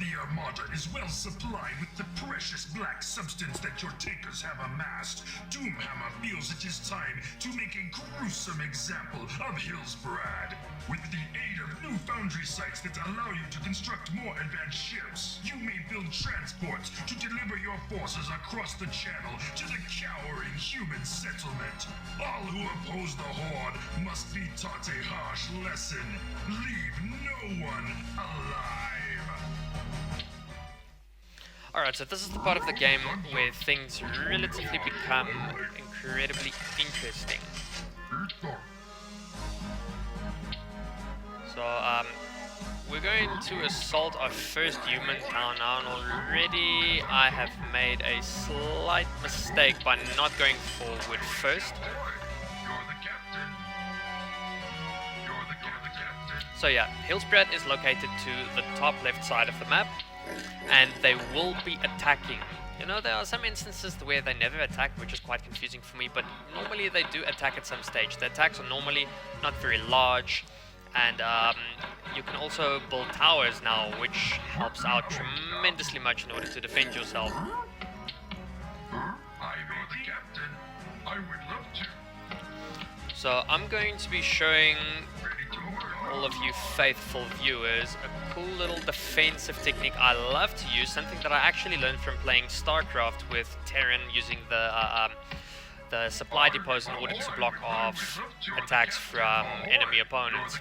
The Armada is well supplied with the precious black substance that your takers have amassed. Doomhammer feels it is time to make a gruesome example of Hillsbrad. With the aid of new foundry sites that allow you to construct more advanced ships, you may build transports to deliver your forces across the channel to the cowering human settlement. All who oppose the Horde must be taught a harsh lesson. Leave no one alive. Alright, so this is the part of the game where things relatively become incredibly interesting. So, we're going to assault our first human town now, and already I have made a slight mistake by not going forward first. So yeah, Hillsbrad is located to the top left side of the map, and they will be attacking. You know, there are some instances where they never attack, which is quite confusing for me, but normally they do attack at some stage. The attacks are normally not very large, and you can also build towers now, which helps out tremendously much in order to defend yourself. So I'm going to be showing all of you faithful viewers a cool little defensive technique I love to use, something that I actually learned from playing StarCraft with Terran, using the supply depots in order to block off attacks from enemy opponents.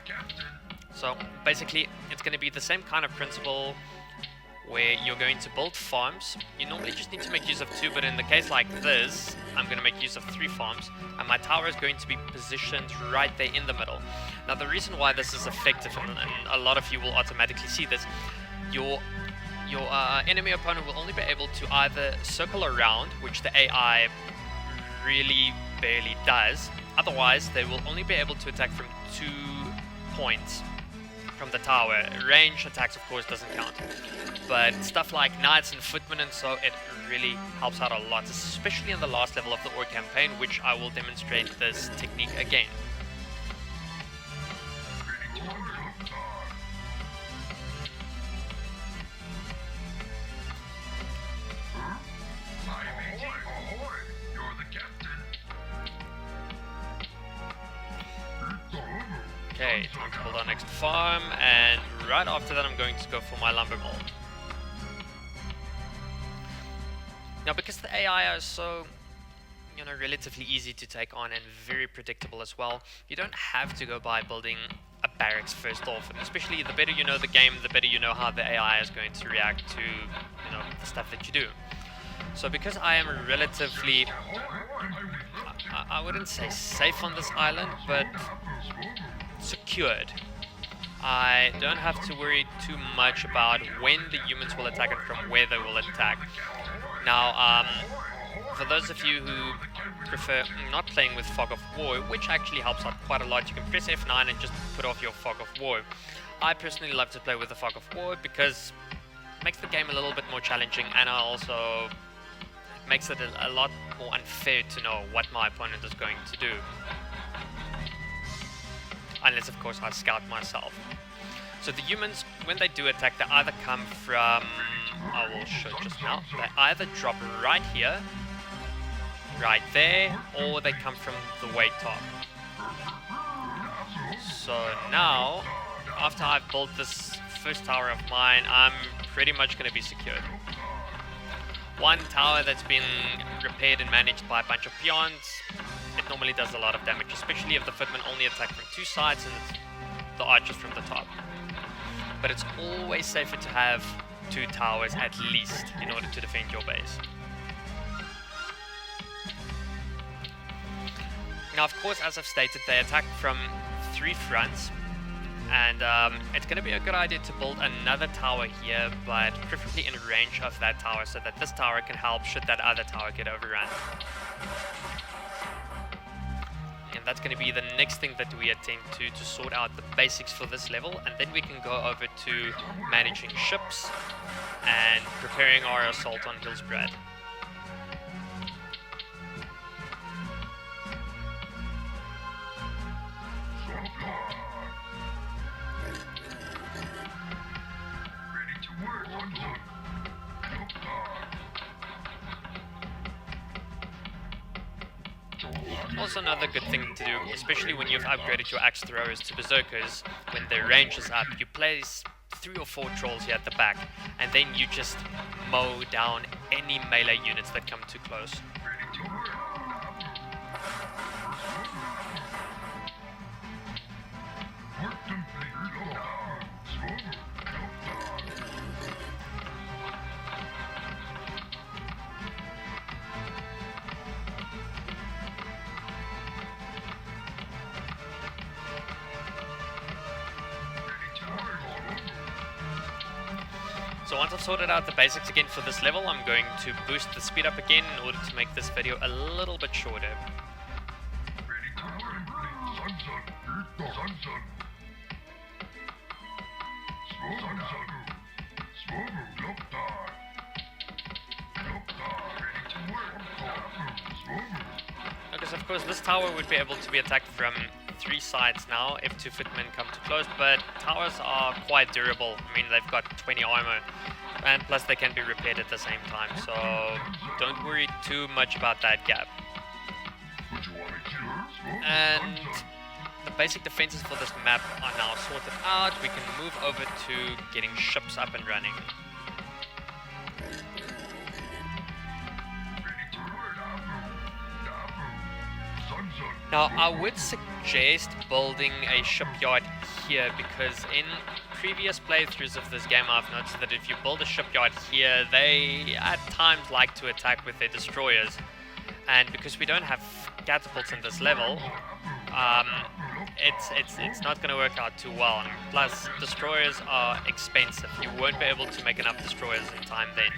So basically it's going to be the same kind of principle where you're going to build farms. You normally just need to make use of 2, but in the case like this, I'm going to make use of 3 farms, and my tower is going to be positioned right there in the middle. Now the reason why this is effective, and a lot of you will automatically see this, your enemy opponent will only be able to either circle around, which the AI really barely does. Otherwise, they will only be able to attack from 2 points from the tower. Range attacks, of course, doesn't count. But stuff like knights and footmen and so, it really helps out a lot, especially in the last level of the War campaign, which I will demonstrate this technique again. Okay, time to build our next farm, and right after that I'm going to go for my lumber mill. Now, because the AI are so, you know, relatively easy to take on and very predictable as well, you don't have to go by building a barracks first off, and especially the better you know the game, the better you know how the AI is going to react to, you know, the stuff that you do. So because I am relatively, I wouldn't say safe on this island, but secured, I don't have to worry too much about when the humans will attack and from where they will attack. Now, for those of you who prefer not playing with Fog of War, which actually helps out quite a lot, you can press F9 and just put off your Fog of War. I personally love to play with the Fog of War because it makes the game a little bit more challenging, and also it makes it a lot more unfair to know what my opponent is going to do. Unless, of course, I scout myself. So the humans, when they do attack, they either come from, I will show just now, they either drop right here, right there, or they come from the way top. So now, after I've built this first tower of mine, I'm pretty much going to be secured. One tower that's been repaired and managed by a bunch of peons, it normally does a lot of damage, especially if the footmen only attack from 2 sides and the archers from the top. But it's always safer to have 2 towers at least in order to defend your base. Now, of course, as I've stated, they attack from 3 fronts, and it's going to be a good idea to build another tower here, but preferably in range of that tower, so that this tower can help should that other tower get overrun. And that's going to be the next thing that we attempt to sort out the basics for this level, and then we can go over to managing ships and preparing our assault on Hillsbrad. Also another good thing to do, especially when you've upgraded your axe throwers to berserkers, when their range is up, you place 3 or 4 trolls here at the back, and then you just mow down any melee units that come too close. So once I've sorted out the basics again for this level, I'm going to boost the speed up again in order to make this video a little bit shorter. Because of course this tower would be able to be attacked from 3 sides now if 2 footmen come too close, but towers are quite durable. I mean, they've got 20 armor, and plus they can be repaired at the same time, so don't worry too much about that gap. And the basic defenses for this map are now sorted out. We can move over to getting ships up and running. Now, I would suggest building a shipyard here, because in previous playthroughs of this game I've noticed that if you build a shipyard here, they at times like to attack with their destroyers. And because we don't have catapults in this level, it's not going to work out too well. And plus, destroyers are expensive. You won't be able to make enough destroyers in time then.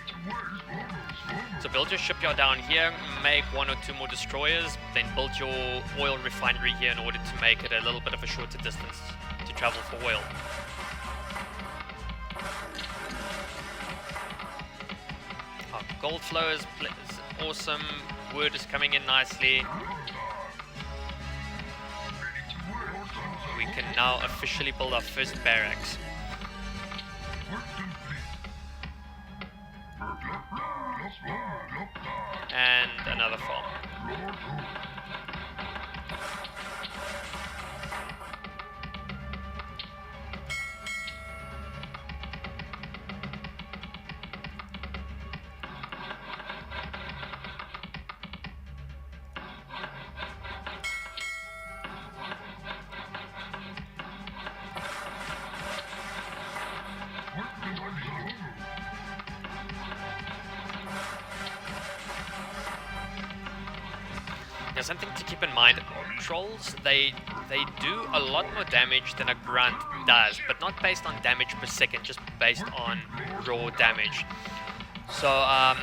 So build your shipyard down here, make 1 or 2 more destroyers, then build your oil refinery here in order to make it a little bit of a shorter distance to travel for oil. Our gold flow is awesome, wood is coming in nicely. We can now officially build our first barracks. And another farm. Now, something to keep in mind, trolls, they do a lot more damage than a grunt does, but not based on damage per second, just based on raw damage. So I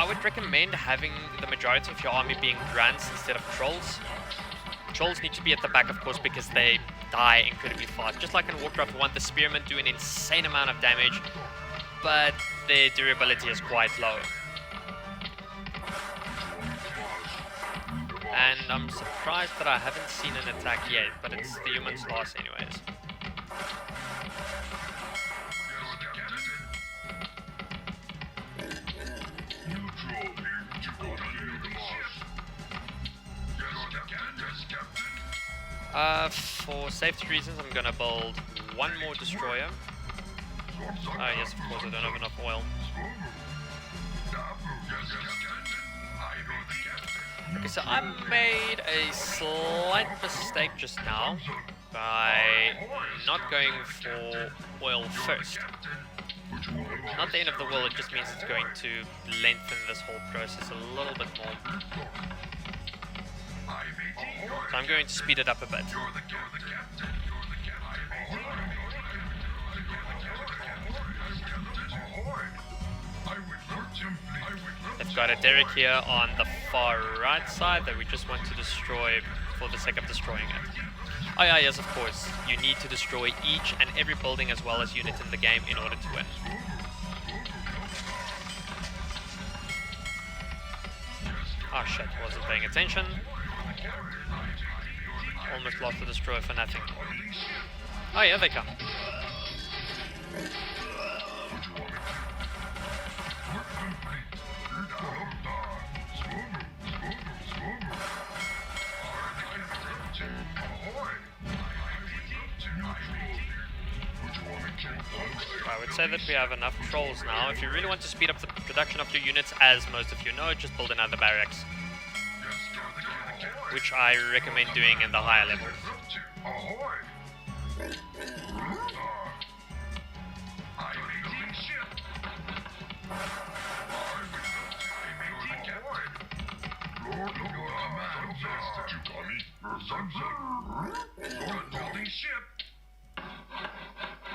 would recommend having the majority of your army being grunts instead of trolls. Trolls need to be at the back, of course, because they die incredibly fast. Just like in Warcraft 1, the spearmen do an insane amount of damage, but their durability is quite low. And I'm surprised that I haven't seen an attack yet, but it's the human's loss anyways. For safety reasons, I'm gonna build 1 more destroyer. Yes, of course, I don't have enough oil. Okay, so I made a slight mistake just now by not going for oil first. Not the end of the world, it just means it's going to lengthen this whole process a little bit more. So I'm going to speed it up a bit. They've got a derrick here on the far right side that we just want to destroy for the sake of destroying it. Oh yeah, yes, of course. You need to destroy each and every building as well as unit in the game in order to win. Oh shit, wasn't paying attention. Almost lost the destroyer for nothing. Oh yeah, they come. would say that we have enough trolls now. If you really want to speed up the production of your units, as most of you know, just build another barracks, which I recommend doing in the higher levels. Building ship.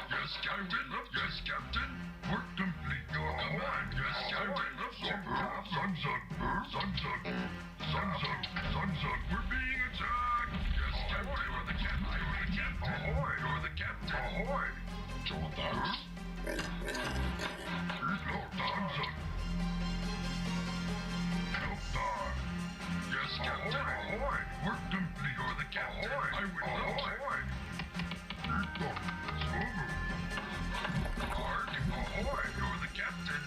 Yes, Captain. Yes, Captain. Work complete. Your command. Yes, Captain. Sunsun. We're being attacked. Yes, Captain. You're the captain. Ahoy. You're the captain. Ahoy. Sunsun. Yes, Captain. Ahoy. Work complete. You're the captain. I will. Ahoy. Ahoy, you're the captain.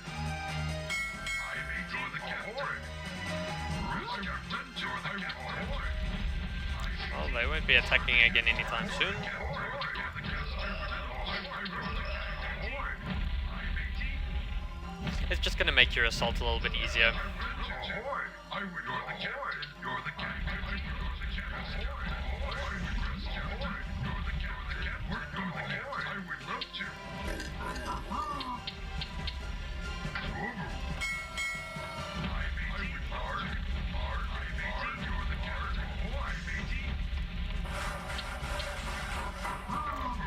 You're the captain. Yes, Captain, you're the captain. Well, they won't be attacking again anytime soon. It's just gonna make your assault a little bit easier.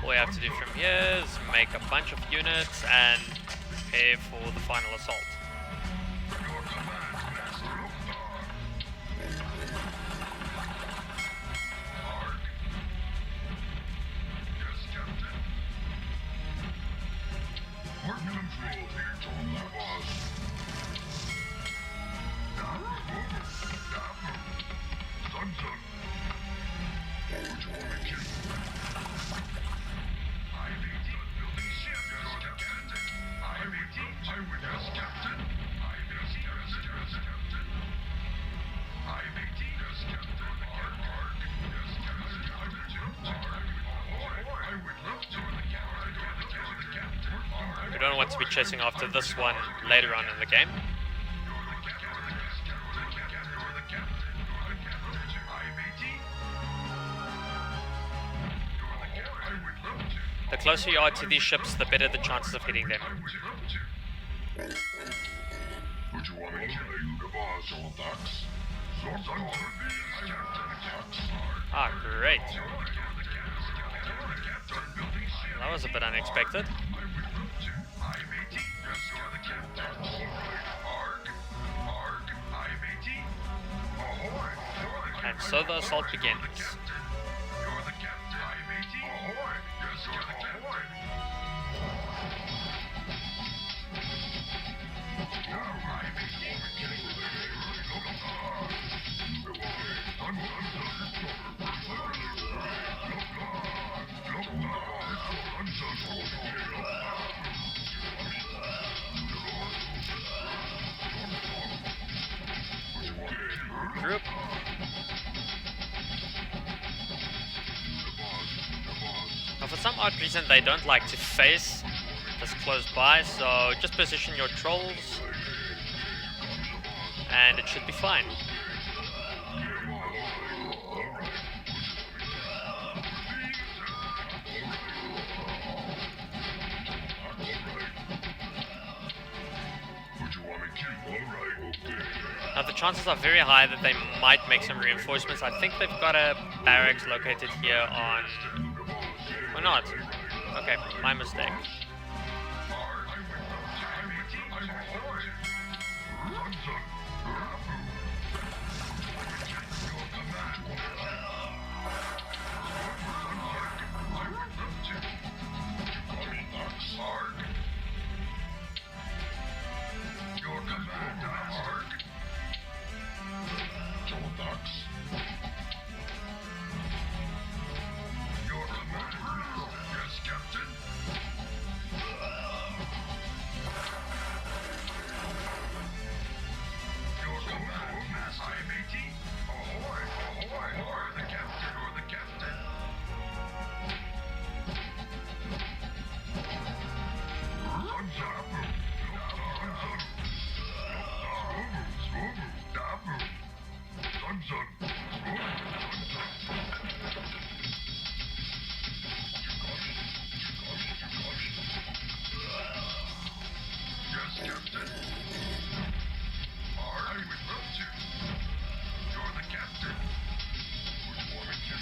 All we have to do from here is make a bunch of units and prepare for the final assault. We don't want to be chasing after this one later on in the game. The closer you are to these ships, the better the chances of hitting them. Ah, great. That was a bit unexpected. And so the assault begins. Group. Now for some odd reason they don't like to face this close by, so just position your trolls and it should be fine. Now the chances are very high that they might make some reinforcements. I think they've got a barracks located here on... Or not. Okay, my mistake. Captain. I would love to. You're the captain. Would you want me to?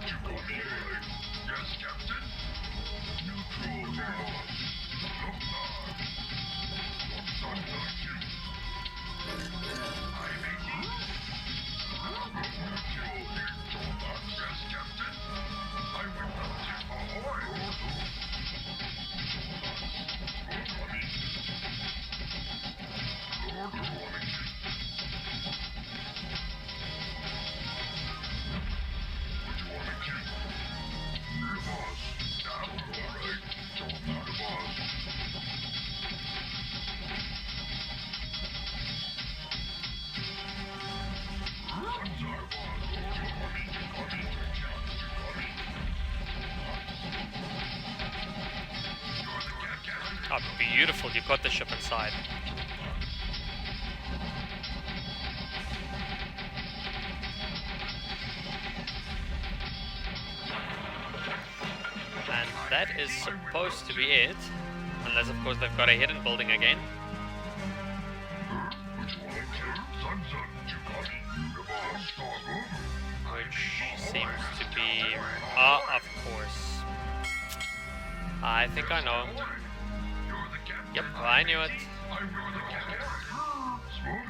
You got me, right? Yes, Captain. Neutral boss. Sometimes you. I make it. Yes, Captain. I would love to. Ahoy! Lord Warmington. What do you want me to? You're the boss. Now, alright. Don't not the boss. I'm sorry, boss. You got me. You're the captain. Oh, beautiful. You got the ship inside. And that is supposed to be it. Unless, of course, they've got a hidden building again. Which seems to be... of course. I think I know. Yep, I knew it.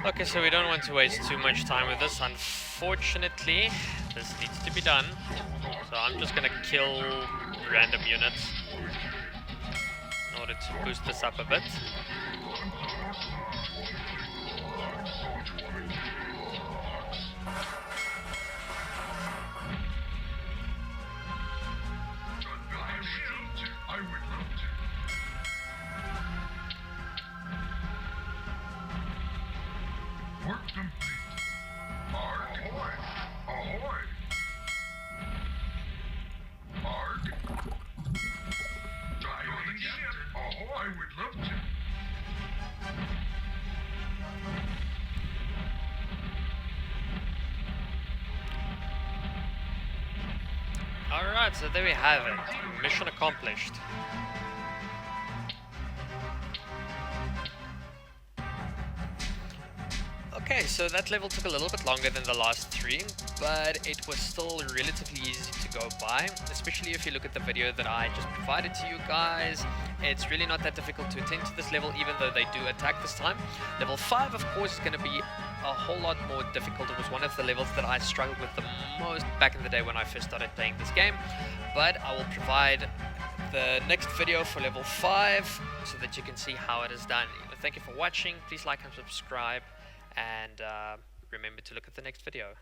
Okay, so we don't want to waste too much time with this. Unfortunately, this needs to be done. So I'm just gonna kill random units in order to boost this up a bit. Work complete. Mark. Ahoy. Ahoy. Mark. Dialing ship. Ahoy. I would love to. Alright, so there we have it. Mission accomplished. Okay, so that level took a little bit longer than the last three, but it was still relatively easy to go by, especially if you look at the video that I just provided to you guys. It's really not that difficult to attend to this level, even though they do attack this time. Level 5, of course, is going to be a whole lot more difficult. It was one of the levels that I struggled with the most back in the day when I first started playing this game, but I will provide the next video for level 5 so that you can see how it is done. Thank you for watching. Please like and subscribe. And remember to look at the next video.